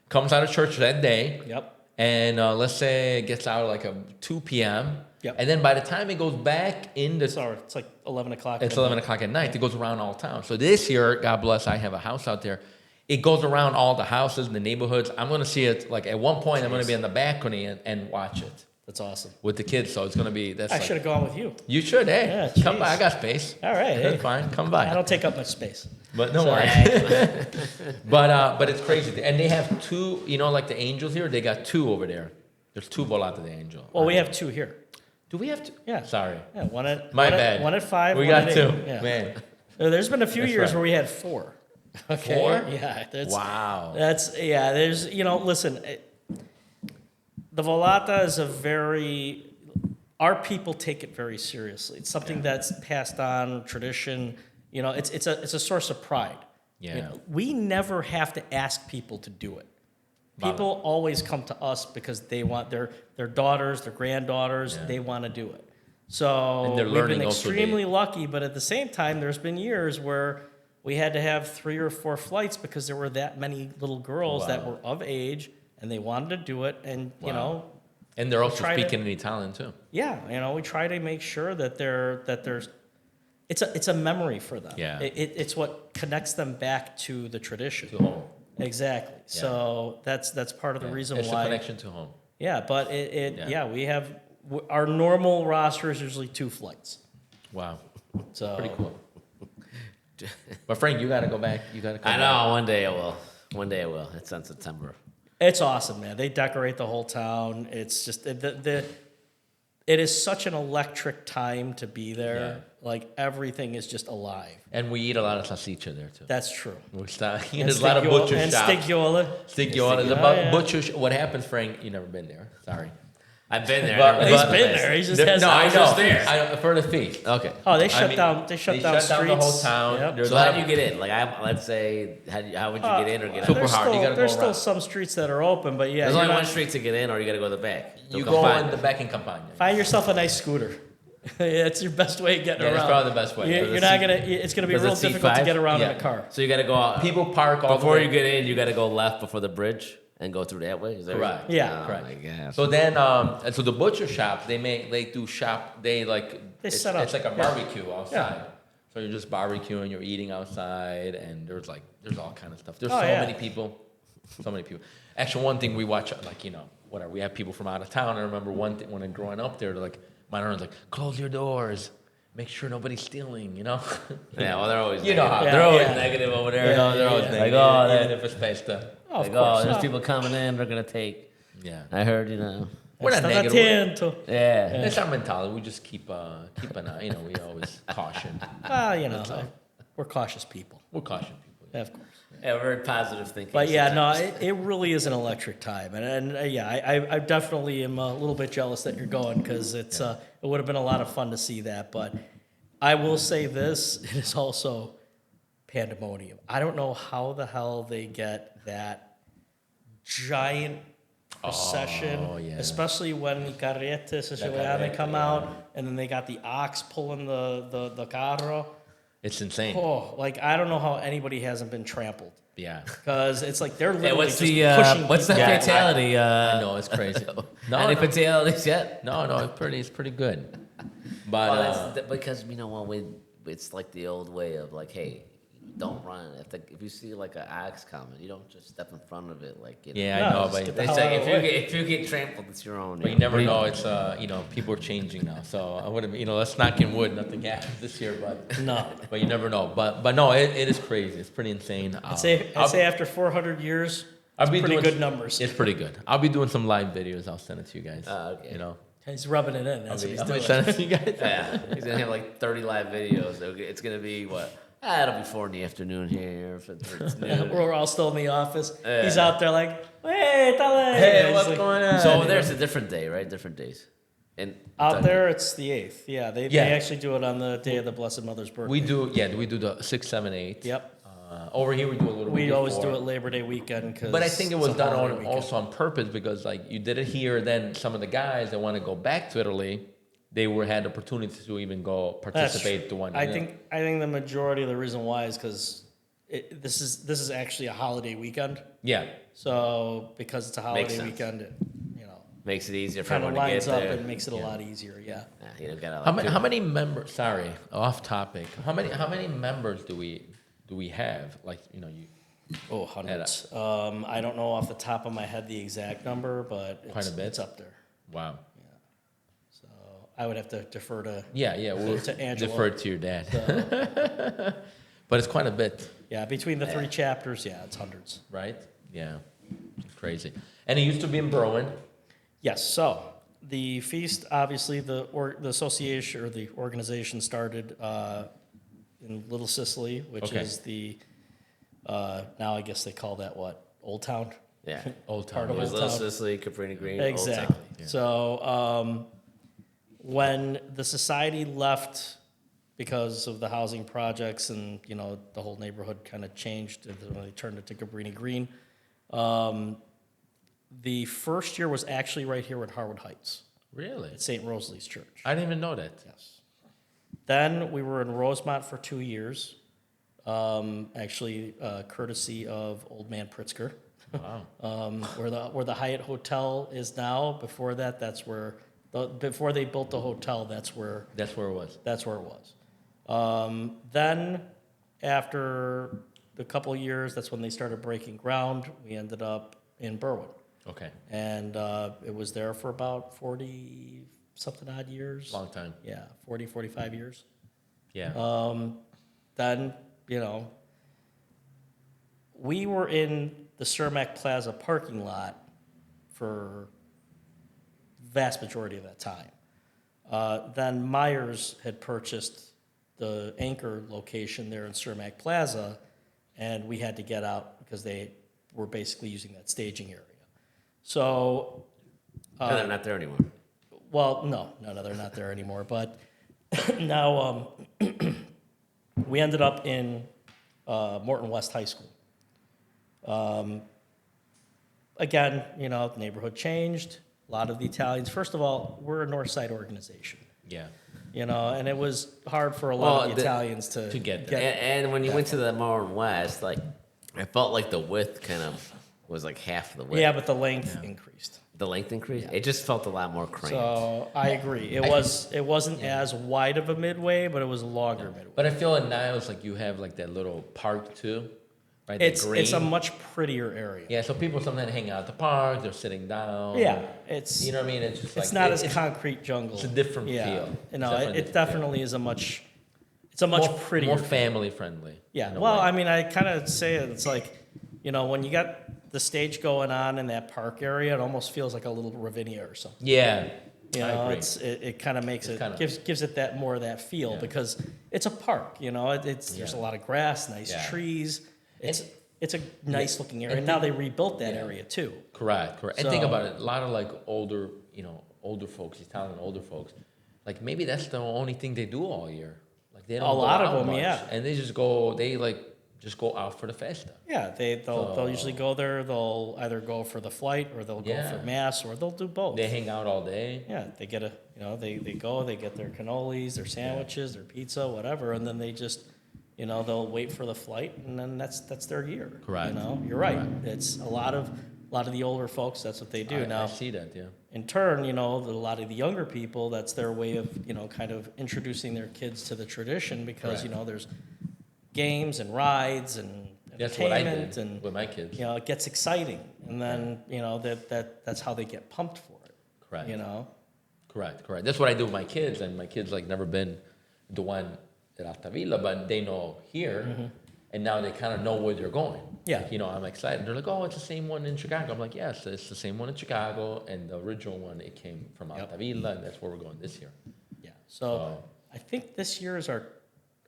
comes out of church that day, Yep. and let's say it gets out at like a 2 p.m. Yep. And then by the time it goes back in the, Sorry, it's like 11 o'clock. it's 11 o'clock at night, it goes around all town. So this year, God bless, I have a house out there. It goes around all the houses, the neighborhoods. I'm going to see it, like at one point, I'm going to be in the balcony and watch it. That's awesome. with the kids. So it's gonna be I should have gone with you. You should, hey, Yeah, come by. jeez. I got space. All right. That's Hey, fine. Come I by. don't take up much space. But no So- worries. But it's crazy, and they have two. You know, like the angels here, they got two over there. There's two Volata de Angel. Well, we have 2 here. Do we have two? Yeah. Sorry. Yeah, one at My one bad. At, one at 5. We one got at 2. 8. Yeah. Man. There's been a few That's years right. where we had 4. Okay. 4? Yeah. That's, Wow. That's There's listen. The Volata is our people take it very seriously. It's something that's passed on tradition. It's a source of pride. Yeah. We never have to ask people to do it. People always come to us because they want their daughters, their granddaughters, they want to do it. So And they're we've learning been also extremely lucky, but at the same time, there's been years where we had to have 3 or 4 flights because there were that many little girls that were of age and they wanted to do it. And, And they're also try to- speaking in Italian too. we try to make sure that there's it's a memory for them. Yeah. It's what connects them back to the tradition. To home. Exactly. So that's part of the reason It's why. a connection to home. Yeah, but we have our normal roster is usually 2 flights. Wow. So Pretty cool. But Frank, you got to go back. You got to come I back. know. One day I will. One day I will. It's in September. It's awesome, man. They decorate the whole town. It's just it is such an electric time to be there. Yeah. Like everything is just alive. And we eat a lot of salsiccia there too. That's true. There's a lot of butcher and shops. stigiola. Stigiola. It's Oh, about yeah. butcher. What happens, Frank? You never been there. Sorry. I've been there. But- I've He's never been to there. He just There- has. no, I was know. just there. For the feast. Okay. Oh, they I shut mean, down. They shut down shut down the whole streets. town. Yep. There's So a lot how do of- you get in? Like, let's say, how would you get in or get out? Super There's hard. You still, gotta go there's still around. some streets that are open, but yeah, There's you're only not- one street to get in, or you got to go to the back. You Go go find in the it. back in Campagna. find yourself a nice scooter. It's your best way of getting Yeah, around. that's probably the best way. You're not gonna. It's gonna be Does it real seat difficult to 5? get around in Yeah. a car. So you got to go out. People park all Before the way. you get in, you got to go left before the bridge and go through that way. Is that Correct. Right? Yeah. Oh Correct. my gosh. So then, and so the butcher shop, they set up. It's like a Yeah. barbecue outside. So you're just barbecuing, you're eating outside, and there's all kind of stuff. There's Oh, so yeah. many people, so many people. Actually, one thing we watch, whatever, we have people from out of town. I remember one thing when I'm growing up there, my parents close your doors, make sure nobody's stealing, Yeah, well, they're always You know negative. how- They're always Yeah. negative over there. Yeah, they're always yeah. negative. Like, Like, even if it's space to, Oh, of like, course. there's Oh. people coming in, they're going to take. yeah. I heard, We're not Stata negative. attento. Yeah. It's our mentality. We just keep an eye. We always caution. We're cautious people. We're caution people. Yeah, of course. Yeah, very positive thinking. But yeah, no, sometimes. it really is an electric time, and I definitely am a little bit jealous that you're going because it would have been a lot of fun to see that. But I will say this: it is also pandemonium. I don't know how the hell they get that giant procession, yeah. especially when the carrette siciliane come out, and then they got the ox pulling the carro. It's insane. Oh, I don't know how anybody hasn't been trampled. Yeah. Because it's like they're Hey, literally what's just the pushing what's the people. Yeah, fatality? I know it's crazy. Any fatalities yet? No, it's pretty good. But Well, that's because it's like the old way of hey, don't run. If you see an ox coming, you don't just step in front of it yeah, No, I know, just but get They hell say out of the way. if you get trampled, it's your own. you never know. It's people are changing now. So I would have let's knock in wood. Nothing happened this year, but No. but you never know. But no, it is crazy. It's pretty insane. I'd say after 400 years, I'll be pretty doing good numbers. It's pretty good. I'll be doing some live videos. I'll send it to you guys. Okay. He's rubbing it in. That's what he's I'll be doing. sending it to you guys. Yeah, he's gonna have 30 live videos. It's gonna be what? It'll be 4 in the afternoon here. If it's noon. We're all still in the office. Yeah. He's out there hey, tale. Hey, He's what's like- going on? So over there, it's a different day, right? Different days. And Out there, it's the 8th. Yeah, they Yeah. actually do it on the day of the Blessed Mother's birthday. We do the 6, 7, 8. Yep. Over here we do a little. We bit always do before. it Labor Day weekend because. But I think it was done also on purpose because you did it here. Then some of the guys that want to go back to Italy, they had the opportunity to even go participate to one. I think the majority of the reason why is because this is actually a holiday weekend. Yeah. So because it's a holiday sense. weekend, it makes it easier for kind of everyone to get lines up there. and makes it a lot easier. Yeah. You don't gotta, How many members? Sorry, off topic. How many members do we have? Oh, hundreds. I don't know off the top of my head the exact number, but Quite a bit. It's up there. Wow. So I would have to defer to We'll to Angelo. defer to your dad. So, But it's quite a bit, yeah, between the 3 chapters, it's hundreds. right? Yeah, crazy. And it used to be in Berwyn. Yes. So the feast, obviously, the association or the organization started in Little Sicily, which Okay. is the now I guess they call that what, Old Town. Yeah. Old Part Town. of It was Old Little Town. Sicily, Cabrini Green, Exactly. Old Town. So when the society left because of the housing projects and, the whole neighborhood kind of changed when they turned it to Cabrini Green, the first year was actually right here in Harwood Heights Really? at St. Rosalie's Church. I didn't even know that. Yes. Then we were in Rosemont for 2 years, courtesy of Old Man Pritzker. Wow. Where the Hyatt Hotel is now. Before that, before they built the hotel, that's where That's where it was. it was. Then, after a couple of years, that's when they started breaking ground. We ended up in Berwyn, Okay. and it was there for about 40-something odd years. Long time. Yeah, 40, 45 years. Yeah. Then, we were in the Cermak Plaza parking lot for vast majority of that time. Then Myers had purchased the anchor location there in Cermak Plaza, and we had to get out because they were basically using that staging area. So, No, they're not there anymore. well, no, they're not there anymore. But now we ended up in Morton West High School. Again, the neighborhood changed. A lot of the Italians. First of all, we're a North Side organization. Yeah. And it was hard for a lot of the Italians to get there. And when you went to the Morton West, like, I felt like the width kind of was like half the width. Yeah, but the length increased. The length increased. It just felt a lot more cramped. So I agree. It wasn't as wide of a midway, but it was a longer midway. But I feel in Niles, like you have like that little park too, right? The It's a green. much prettier area. Yeah, so people sometimes hang out at the park, they're sitting down. Yeah, it's You know what I mean? It's just like it's not it's as concrete jungle. it's a different yeah. feel. You know, Definitely it different definitely is a much prettier. more family friendly. Yeah. in a Well, way. I mean, I kind of say it's like, when you got the stage going on in that park area, it almost feels like a little Ravinia or something. Yeah. You I know, agree. it kind of makes it kinda- gives it that more of that feel Yeah. because it's a park. There's a lot of grass, nice Yeah. trees. It's a nice looking area. and And now they rebuilt that area too. Correct. And think So- about it. A lot of like older folks, Italian older folks, like maybe that's the only thing they do all year. Like they don't. A go lot of out them, much, yeah. And they just go. They just go out for the festa. Yeah, they'll usually go there. They'll either go for the flight or they'll go Yeah. for mass or they'll do both. They hang out all day. Yeah, they get they go, they get their cannolis, their sandwiches, their pizza, whatever, and then they just, they'll wait for the flight, and then that's their year. Correct. You're right. It's a lot of the older folks. That's what they do now. I see that. Yeah. In turn, a lot of the younger people, that's their way of, kind of introducing their kids to the tradition because, Correct. there's games and rides and That's what I entertainment did and with my kids. it gets exciting, and then that's how they get pumped for it. Correct. Correct. That's what I do with my kids, and my kids like never been the one at Altavilla, but they know here, and now they kind of know where they're going. Yeah. Like, I'm excited. They're like, oh, it's the same one in Chicago. I'm like, yes, it's the same one in Chicago, and the original one, it came from Altavilla, and that's where we're going this year. Yeah. So I think this year is I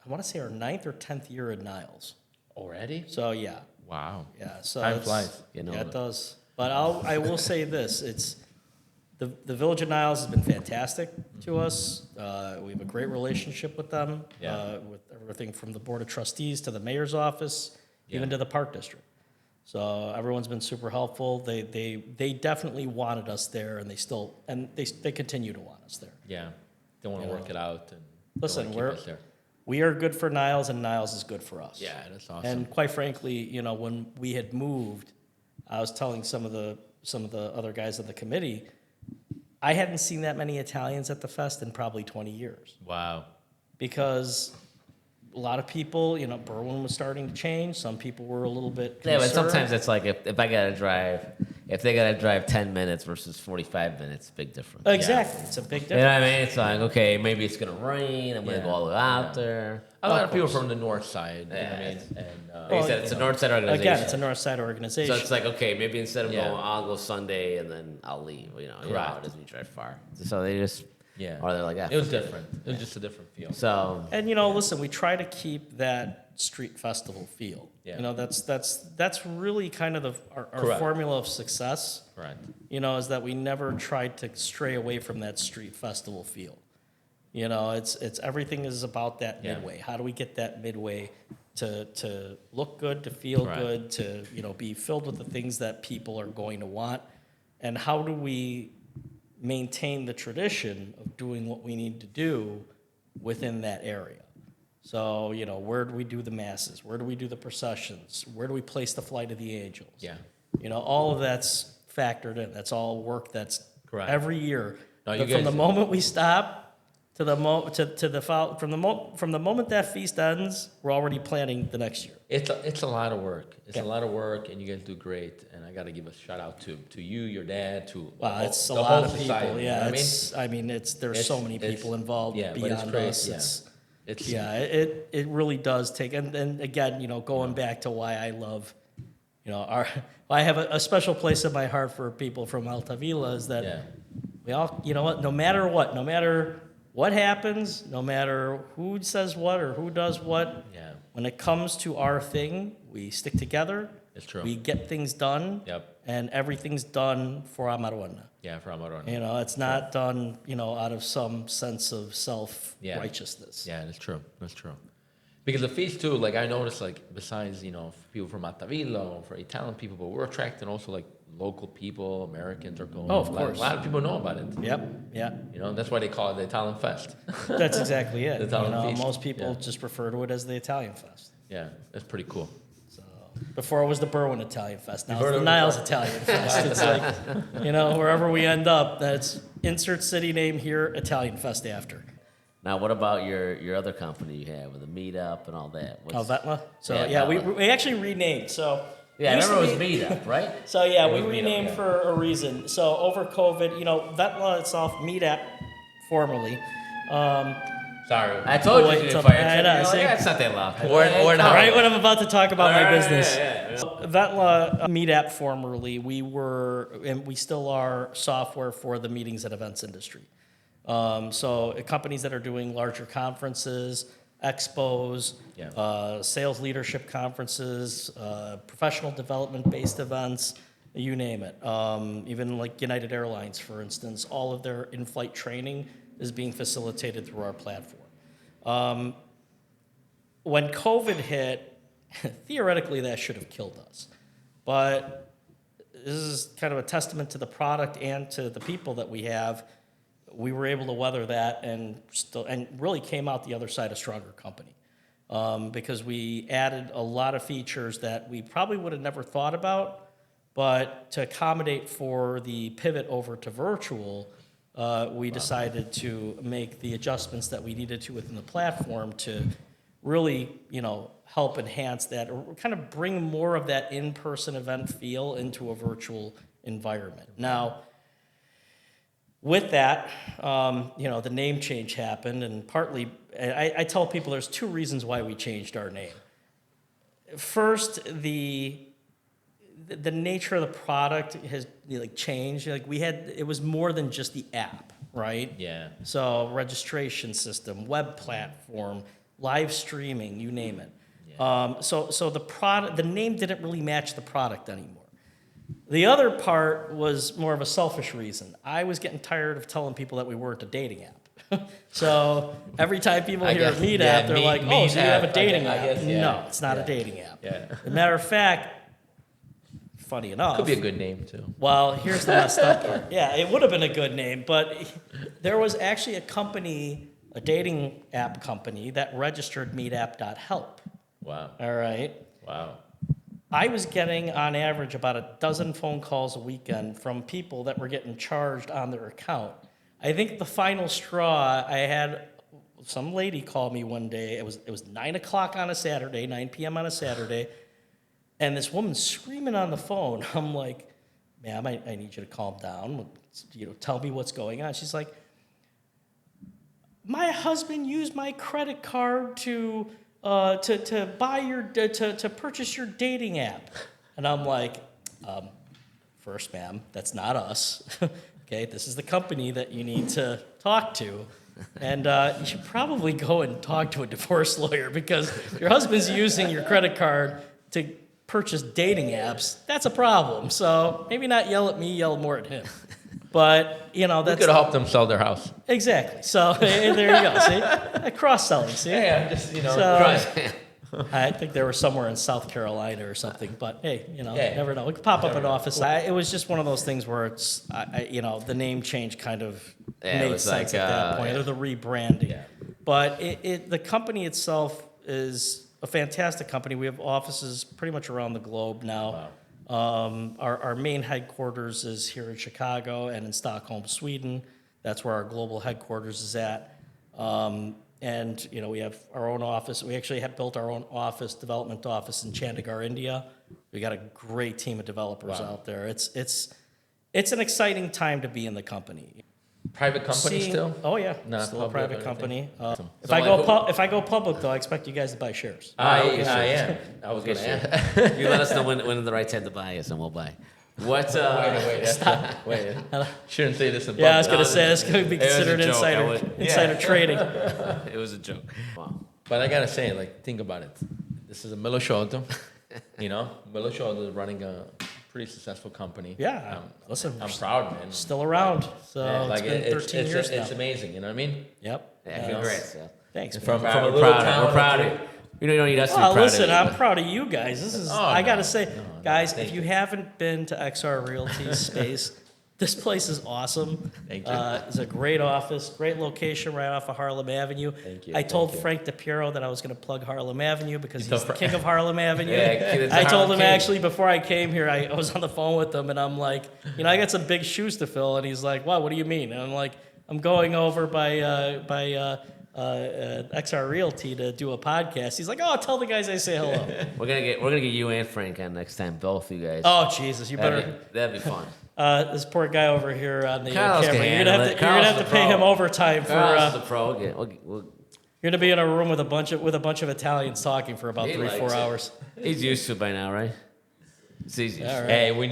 want to say our 9th or 10th year at Niles. Already? So yeah. Wow. Yeah. So Time it's- flies. Yeah, it does. But I will say this: it's the Village of Niles has been fantastic to us. We have a great relationship with them. Yeah. With everything from the board of trustees to the mayor's office, even to the park district. So everyone's been super helpful. They definitely wanted us there, and they continue to want us there. Yeah. They want to work it out. And they Listen, wanna keep us there. we are good for Niles, and Niles is good for us. Yeah, that's awesome. And quite frankly, when we had moved, I was telling some of the other guys on the committee, I hadn't seen that many Italians at the fest in probably 20 years Wow. because a lot of people, Berwyn was starting to change. Some people were a little bit Yeah, but concerned. sometimes it's like if I gotta drive, if they gotta drive 10 minutes versus 45 minutes, big difference. Exactly. It's a big You know difference. what I mean? It's like, okay, maybe it's gonna rain. I'm gonna go all the way out there. A lot of people course. from the north side. You know what I Yeah, mean? And Like you said, it's a north side organization. Again, it's a north side organization. So it's like, okay, maybe instead of Yeah. going, I'll go Sunday and then I'll leave. You know how Correct. it is when you drive far. So they just, yeah, or they're like, it was different. It was just a different feel. So, And listen, we try to keep that street festival feel. Yeah. That's really kind of our Correct. formula of success. Right. Is that we never tried to stray away from that street festival feel. It's everything is about that Yeah. midway. How do we get that midway to look good, to feel Right. good, to be filled with the things that people are going to want, and how do we maintain the tradition of doing what we need to do within that area? So, where do we do the masses? Where do we do the processions? Where do we place the flight of the angels? Yeah. All of that's factored in. That's all work that's Correct. every year. No, you But from guys- the moment we stop to the from the moment that feast ends, we're already planning the next year. It's a lot of work. It's Yeah. a lot of work, and you guys do great. And I got to give a shout out to you, your dad, to the Wow, whole- it's a the lot whole of people. society, Yeah, you know what I mean? there's so many people involved yeah, but beyond it's great. us. Yeah. It's It really does take, and again, going back to why I love, I have a special place in my heart for people from Altavilla is that Yeah. we all, no matter what happens, no matter who says what or who does what, Yeah. when it comes to our thing, we stick together. It's true. We get things done. Yep. And everything's done for Amaruana. Yeah, for Amaron. It's not done, out of some sense of Yeah. self-righteousness. Yeah, that's true. That's true. Because the feast too, like I noticed, like besides people from Altavilla, for Italian people, but we're attracting also like local people, Americans are going. Oh, of A lot- course. A lot of people know about it. Yep, yeah. That's why they call it the Italian Fest. That's exactly it. The Italian feast. Most people Yeah. just refer to it as the Italian Fest. Yeah, that's pretty cool. So before it was the Berwyn Italian Fest, now You've it's heard the of it Niles before? Italian Fest. It's like, wherever we end up, that's insert city name here, Italian Fest after. now what about your other company you have with the MeetApp and all that? Oh, Vetla? So Yeah, yeah, Vetla. we actually renamed. So Yeah, I used to remember it was be- MeetApp, right? So yeah, It we was MeetUp, renamed yeah. for a reason. So over COVID, Vetla itself, MeetApp, formerly. Sorry. I told you Wait to get till- fired. I know, You're like, see? yeah, it's not that loud. We're not. Right when I'm about to talk about my business. Yeah. Vetla MeetApp formerly, we were, and we still are, software for the meetings and events industry. So companies that are doing larger conferences, expos, Yeah. sales leadership conferences, professional development-based events, you name it. Even like United Airlines, for instance, all of their in-flight training is being facilitated through our platform. When COVID hit, theoretically that should have killed us. But this is kind of a testament to the product and to the people that we have. We were able to weather that and really came out the other side a stronger company. Because we added a lot of features that we probably would have never thought about, but to accommodate for the pivot over to virtual, we decided to make the adjustments that we needed to within the platform to really, help enhance that, or kind of bring more of that in-person event feel into a virtual environment. Now, with that, the name change happened, and partly, I tell people there's two reasons why we changed our name. First, the nature of the product has changed. It was more than just the app, right? Yeah. So registration system, web platform, live streaming, you name it. Yeah. So the name didn't really match the product anymore. The other part was more of a selfish reason. I was getting tired of telling people that we weren't a dating app. So every time people I hear guess, MeetApp, yeah, they're like, "Oh, so you have a MeetApp, dating I app?" guess, yeah. No, it's not Yeah. a dating app. Yeah. As a matter of fact, funny enough, Could be a good name too. well, here's the messed up part. Yeah, it would have been a good name, but there was actually a company, a dating app company, that registered meetapp.help. Wow. All right. Wow. I was getting, on average, about a dozen phone calls a weekend from people that were getting charged on their account. I think the final straw, I had some lady call me one day. It was 9 o'clock on a Saturday, 9 p.m. on a Saturday, and this woman screaming on the phone. I'm like, ma'am, I need you to calm down. Tell me what's going on. She's like, my husband used my credit card to buy to purchase your dating app. And I'm like, first, ma'am, that's not us. Okay, this is the company that you need to talk to. And you should probably go and talk to a divorce lawyer because your husband's using your credit card to purchase dating apps. That's a problem. So maybe not yell at me, yell more at him. But, that's... We could have helped them sell their house. Exactly. So there you go. See? Cross-selling, see? Yeah, I'm just, I think they were somewhere in South Carolina or something, but hey, you never know. We could pop up an office. It was just one of those things where it's, the name change kind of made sense at that point, or the rebranding. Yeah. But the company itself is a fantastic company. We have offices pretty much around the globe now. Wow. Our main headquarters is here in Chicago and in Stockholm, Sweden. That's where our global headquarters is at. And we have our own office. We actually have built our own development office in Chandigarh, India. We got a great team of developers out there. It's an exciting time to be in the company. Private company still? Oh yeah, Not still a private company. Awesome. If I go public though, I expect you guys to buy shares. I am. I was going to ask. You let us know when the right time to buy us, and we'll buy. What? Wait. Shouldn't say this in public. Yeah, I was going to say this could be considered insider trading. It was a joke. Wow. But I gotta say, think about it. This is a Milo Shoto. Milo Shoto is running a pretty successful company. Yeah. Listen, I'm proud, man. Still around. So it's been 13 years now. It's amazing. You know what I mean? Yep. Yeah, congrats. Yeah. Thanks. From We're a little proud. town. We're proud of you. You don't need us to be proud listen, of you. I'm proud of you guys. This is, I got to say, guys, thank if you haven't been to XR Realty's space, this place is awesome. Thank you. It's a great office, great location right off of Harlem Avenue. Thank you. I told Frank DePiero that I was going to plug Harlem Avenue because You he's told the king of Harlem Avenue. Yeah, I told him King. actually before I came here, I was on the phone with him and I'm like, I got some big shoes to fill. And he's like, what do you mean? And I'm like, I'm going over by XR Realty to do a podcast. He's like, tell the guys I say hello. We're gonna get you and Frank on next time, both you guys. Oh Jesus, you better. That'd be fun. This poor guy over here on the Carlos camera. can You're gonna have to, handle it. you're gonna have to pay him overtime for. Carlos is the pro. Okay, you're gonna be in a room with a bunch of Italians talking for about 3-4 hours. He's used to it by now, right? It's easy. All right. Hey, we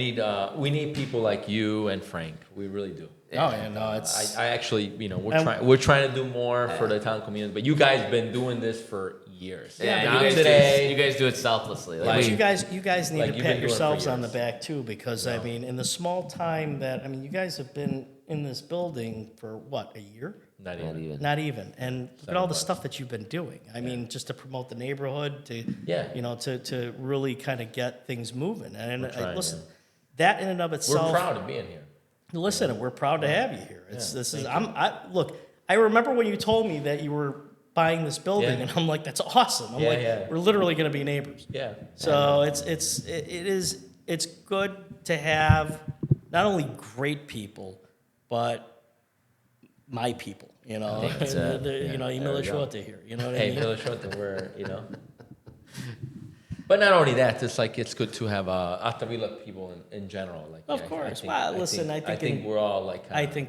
need people like you and Frank. We really do. Oh yeah, no, it's. I actually, we're trying to do more for the Italian community, but you guys been doing this for years. Yeah, Now you guys do it selflessly. But you guys need like to you've pat been doing it for yourselves on the years. back too, because in the small time that you guys have been in this building for what, a year? Not even. Not even. And look at all the stuff that you've been doing. I mean, just to promote the neighborhood, to really kind of get things moving. And listen, that in and of itself. We're proud of being here. Listen, we're proud to have you here. Look, I remember when you told me that you were buying this building, and I'm like, that's awesome. I'm we're literally going to be neighbors. Yeah. So it's good to have not only great people, but my people. Emilio Shorta here. You know what I mean? Emilio Shorta, we're But not only that, it's good to have Altavilla people in general. Of course. I think we're all I think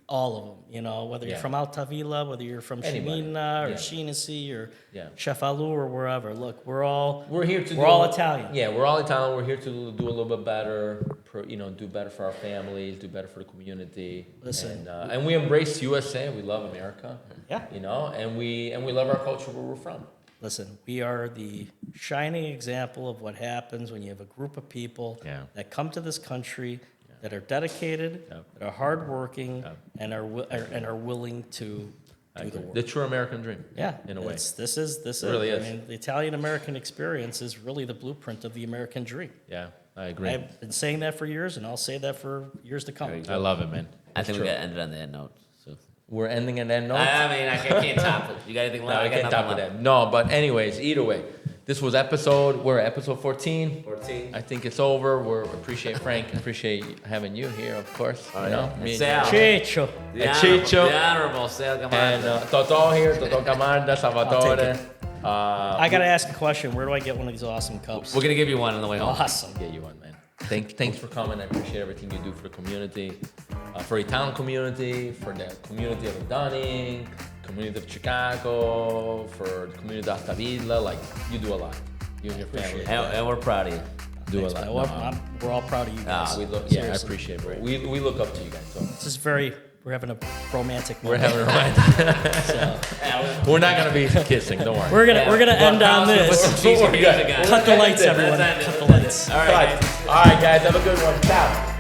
all of them. Whether you're from Altavilla, whether you're from Shimina or Shinasi or Cefalu or wherever. Look, we're all Italian. Yeah, we're all Italian. We're here to do a little bit better. Do better for our families, do better for the community. Listen, and we embrace USA. We love America. Yeah. And we love our culture where we're from. Listen, we are the shining example of what happens when you have a group of people that come to this country that are dedicated, that are hardworking, and are willing to do the work. The true American dream. Yeah, in a way. This is. Really is. I mean, the Italian-American experience is really the blueprint of the American dream. Yeah, I agree. I've been saying that for years, and I'll say that for years to come. I love it, man. I think we got to end it on that note. So we're ending on that note. I can't top it. You got anything left? I can't top it. No, but anyways, either way, this was we're at episode 14. 14. I think it's over. We appreciate Frank. Appreciate having you here, of course. Sal. Ciccio. Ciccio. The Honorable Sal Gamarda. And Totò here, Totò Gamarda, Salvatore. I got to ask a question. Where do I get one of these awesome cups? We're going to give you one on the way home. Awesome. Get you one, man. Thanks for coming. I appreciate everything you do for the community, for the town community, for the community of Dunning, community of Chicago, for the community of Altavilla. Like, you do a lot. You and your family And we're proud of you. do Thanks, a man. lot. We're all proud of you guys. We look, I Seriously. appreciate it. We look up to you guys. So This is we're having a romantic we're moment. having a romantic. We're not gonna be kissing. Don't worry. We're gonna end on Put this. some cheesy music on. Cut the lights, everyone. Cut the lights. All right. All right, guys. Have a good one. Ciao.